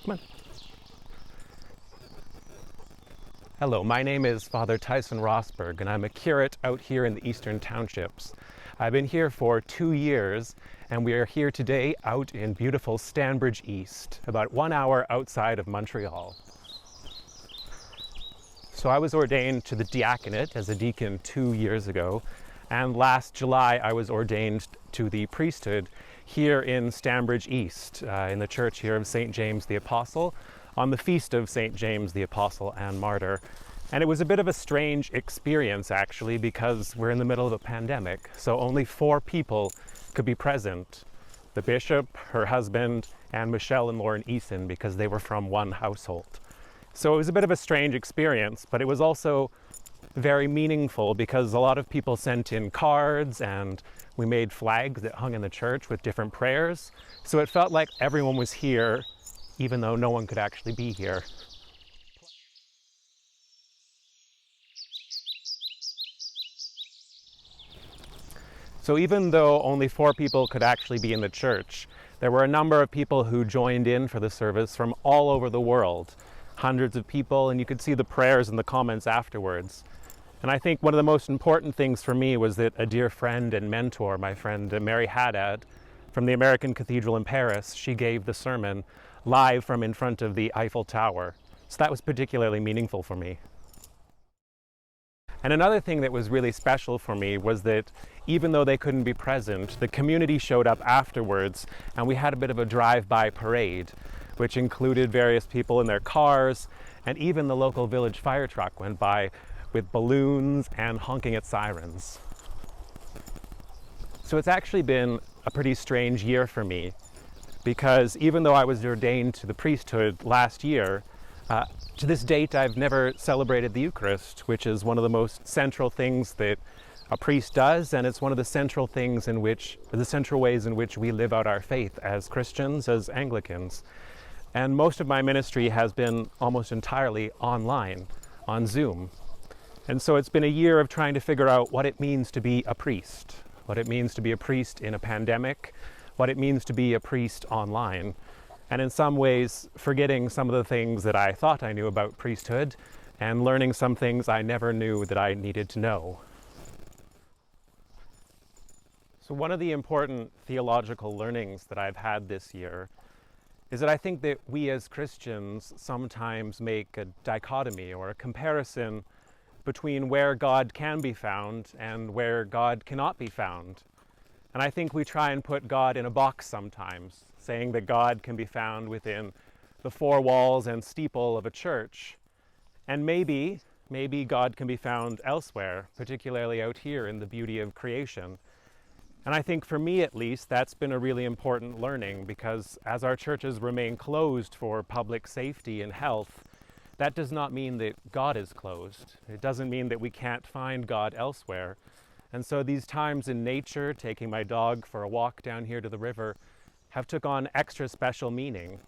Come on. Hello, my name is Father Tyson Rosberg, and I'm a curate out here in the Eastern Townships. I've been here for 2 years, and we are here today out in beautiful Stanbridge East, about 1 hour outside of Montreal. So I was ordained to the diaconate as a deacon 2 years ago, and last July I was ordained to the priesthood here in Stanbridge East, in the church here of St. James the Apostle, on the feast of St. James the Apostle and Martyr. And it was a bit of a strange experience actually, because we're in the middle of a pandemic, so only 4 people could be present. The bishop, her husband, and Michelle and Lauren Eason, because they were from one household. So it was a bit of a strange experience, but it was also very meaningful because a lot of people sent in cards and we made flags that hung in the church with different prayers. So it felt like everyone was here, even though no one could actually be here. So even though only 4 people could actually be in the church, there were a number of people who joined in for the service from all over the world. Hundreds of people, and you could see the prayers and the comments afterwards. And I think one of the most important things for me was that a dear friend and mentor, my friend Mary Haddad, from the American Cathedral in Paris, she gave the sermon live from in front of the Eiffel Tower. So that was particularly meaningful for me. And another thing that was really special for me was that even though they couldn't be present, the community showed up afterwards and we had a bit of a drive-by parade, which included various people in their cars, and even the local village fire truck went by with balloons and honking its sirens. So it's actually been a pretty strange year for me, because even though I was ordained to the priesthood last year, to this date I've never celebrated the Eucharist, which is one of the most central things that a priest does, and it's one of the central things in which, the central ways in which we live out our faith as Christians, as Anglicans. And most of my ministry has been almost entirely online, on Zoom. And so it's been a year of trying to figure out what it means to be a priest, what it means to be a priest in a pandemic, what it means to be a priest online. And in some ways, forgetting some of the things that I thought I knew about priesthood and learning some things I never knew that I needed to know. So one of the important theological learnings that I've had this year is that I think that we as Christians sometimes make a dichotomy or a comparison between where God can be found and where God cannot be found. And I think we try and put God in a box sometimes, saying that God can be found within the 4 walls and steeple of a church. And maybe God can be found elsewhere, particularly out here in the beauty of creation. And I think for me at least, that's been a really important learning, because as our churches remain closed for public safety and health, that does not mean that God is closed. It doesn't mean that we can't find God elsewhere. And so these times in nature, taking my dog for a walk down here to the river, have took on extra special meaning.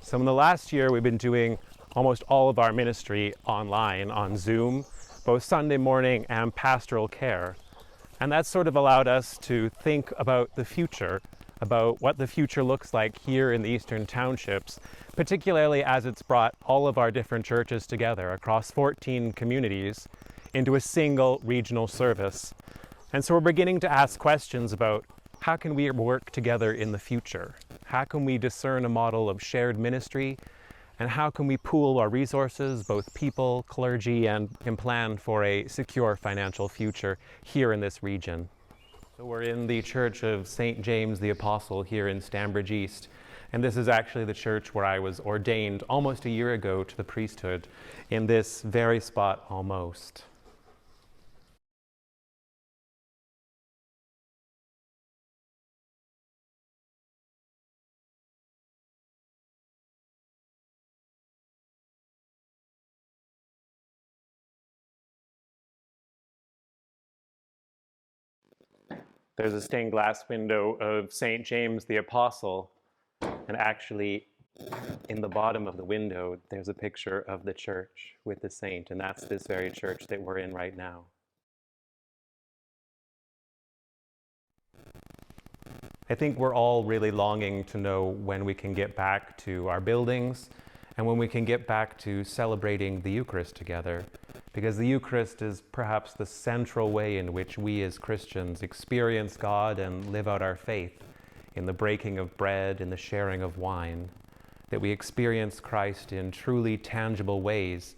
So in the last year, we've been doing almost all of our ministry online, on Zoom, both Sunday morning and pastoral care. And that's sort of allowed us to think about the future, about what the future looks like here in the Eastern Townships, particularly as it's brought all of our different churches together across 14 communities into a single regional service. And so we're beginning to ask questions about how can we work together in the future? How can we discern a model of shared ministry? And how can we pool our resources, both people, clergy, and plan for a secure financial future here in this region? So we're in the church of St. James the Apostle here in Stanbridge East. And this is actually the church where I was ordained almost a year ago to the priesthood, in this very spot almost. There's a stained glass window of St. James the Apostle, and actually in the bottom of the window, there's a picture of the church with the saint, and that's this very church that we're in right now. I think we're all really longing to know when we can get back to our buildings and when we can get back to celebrating the Eucharist together, because the Eucharist is perhaps the central way in which we as Christians experience God and live out our faith, in the breaking of bread, in the sharing of wine, that we experience Christ in truly tangible ways.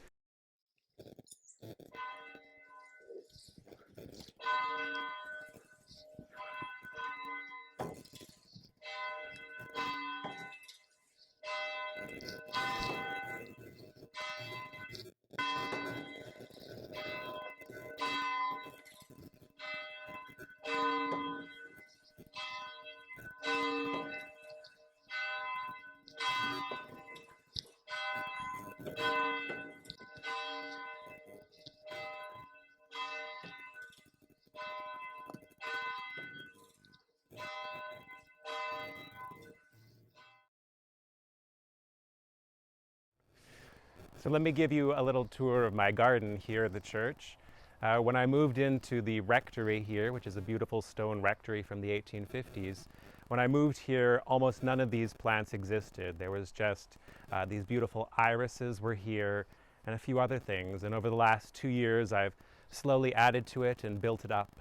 So let me give you a little tour of my garden here at the church. When I moved into the rectory here, which is a beautiful stone rectory from the 1850s, when I moved here, almost none of these plants existed. There was just these beautiful irises were here and a few other things. And over the last 2 years, I've slowly added to it and built it up.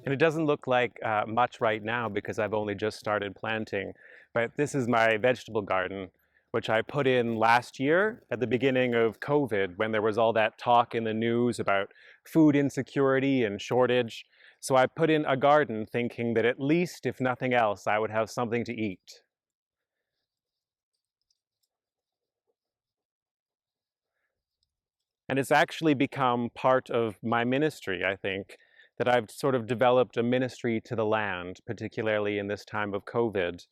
And it doesn't look like much right now because I've only just started planting, but this is my vegetable garden, which I put in last year at the beginning of COVID, when there was all that talk in the news about food insecurity and shortage. So I put in a garden thinking that at least, if nothing else, I would have something to eat. And it's actually become part of my ministry, I think, that I've sort of developed a ministry to the land, particularly in this time of COVID,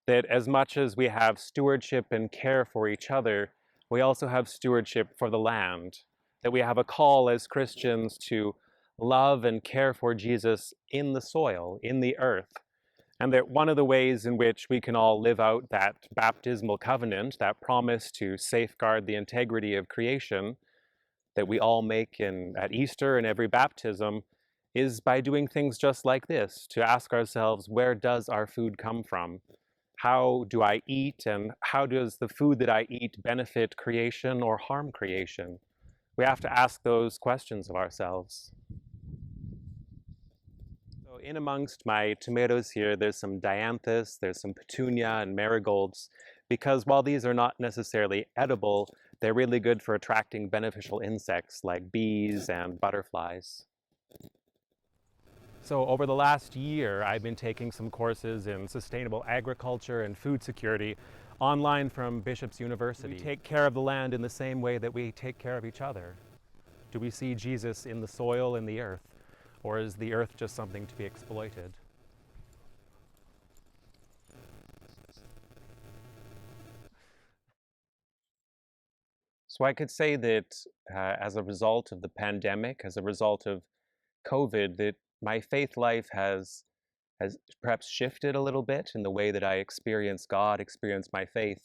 that as much as we have stewardship and care for each other, we also have stewardship for the land, that we have a call as Christians to love and care for Jesus in the soil, in the earth, and that one of the ways in which we can all live out that baptismal covenant, that promise to safeguard the integrity of creation, that we all make at Easter and every baptism, is by doing things just like this, to ask ourselves, where does our food come from? How do I eat, and how does the food that I eat benefit creation or harm creation? We have to ask those questions of ourselves. So in amongst my tomatoes here, there's some dianthus, there's some petunia and marigolds, because while these are not necessarily edible, they're really good for attracting beneficial insects like bees and butterflies. So over the last year, I've been taking some courses in sustainable agriculture and food security online from Bishop's University. We take care of the land in the same way that we take care of each other. Do we see Jesus in the soil and the earth, or is the earth just something to be exploited? So I could say that as a result of the pandemic, as a result of COVID, that my faith life has perhaps shifted a little bit in the way that I experience God, experience my faith.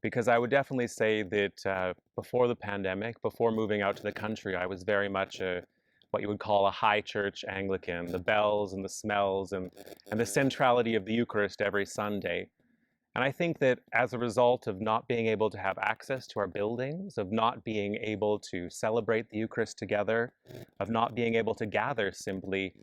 Because I would definitely say that before the pandemic, before moving out to the country, I was very much what you would call a high church Anglican, the bells and the smells and the centrality of the Eucharist every Sunday. And I think that as a result of not being able to have access to our buildings, of not being able to celebrate the Eucharist together, of not being able to gather simply,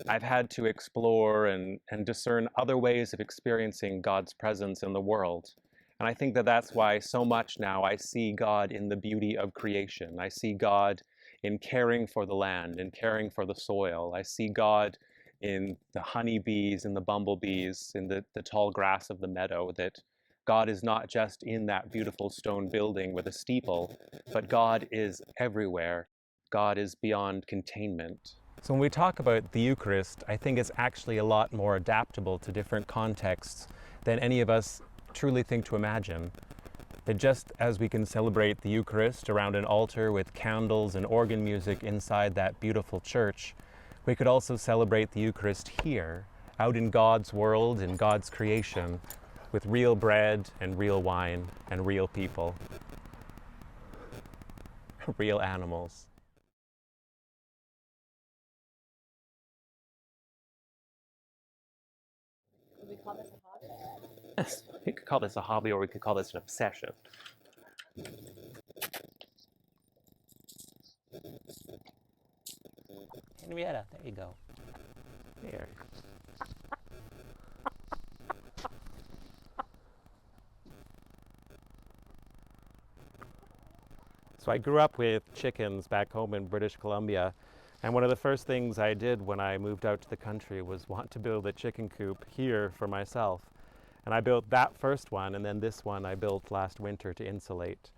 I've had to explore and discern other ways of experiencing God's presence in the world. And I think that that's why so much now I see God in the beauty of creation. I see God in caring for the land, in caring for the soil. I see God in the honeybees and the bumblebees, in the tall grass of the meadow, that God is not just in that beautiful stone building with a steeple, but God is everywhere. God is beyond containment. So when we talk about the Eucharist, I think it's actually a lot more adaptable to different contexts than any of us truly think to imagine. That just as we can celebrate the Eucharist around an altar with candles and organ music inside that beautiful church, we could also celebrate the Eucharist here, out in God's world, in God's creation, with real bread and real wine and real people, real animals. Could we call this a hobby? We could call this a hobby, or we could call this an obsession. Henrietta, there you go. There. So I grew up with chickens back home in British Columbia, and one of the first things I did when I moved out to the country was want to build a chicken coop here for myself. And I built that first one, and then this one I built last winter to insulate.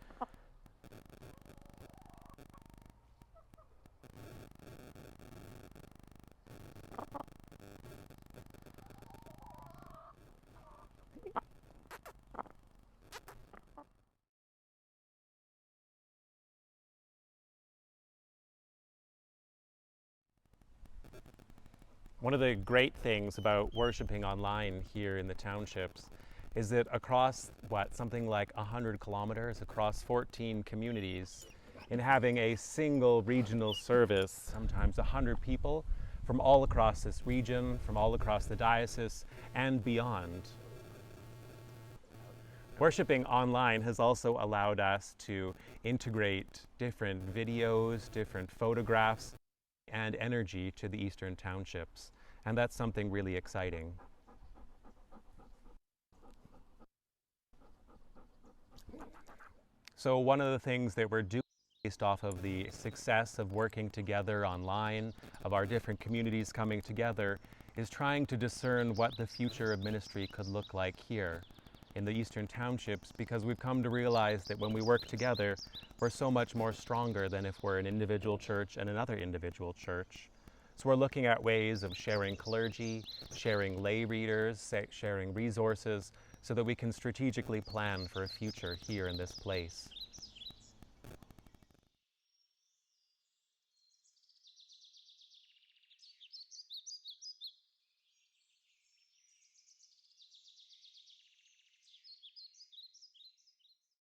One of the great things about worshiping online here in the townships is that across, something like 100 kilometers, across 14 communities, in having a single regional service, sometimes 100 people from all across this region, from all across the diocese, and beyond. Worshipping online has also allowed us to integrate different videos, different photographs, and energy to the Eastern Townships, and that's something really exciting. So one of the things that we're doing based off of the success of working together online, of our different communities coming together, is trying to discern what the future of ministry could look like here in the Eastern Townships, because we've come to realize that when we work together, we're so much more stronger than if we're an individual church and another individual church. So we're looking at ways of sharing clergy, sharing lay readers, sharing resources, so that we can strategically plan for a future here in this place.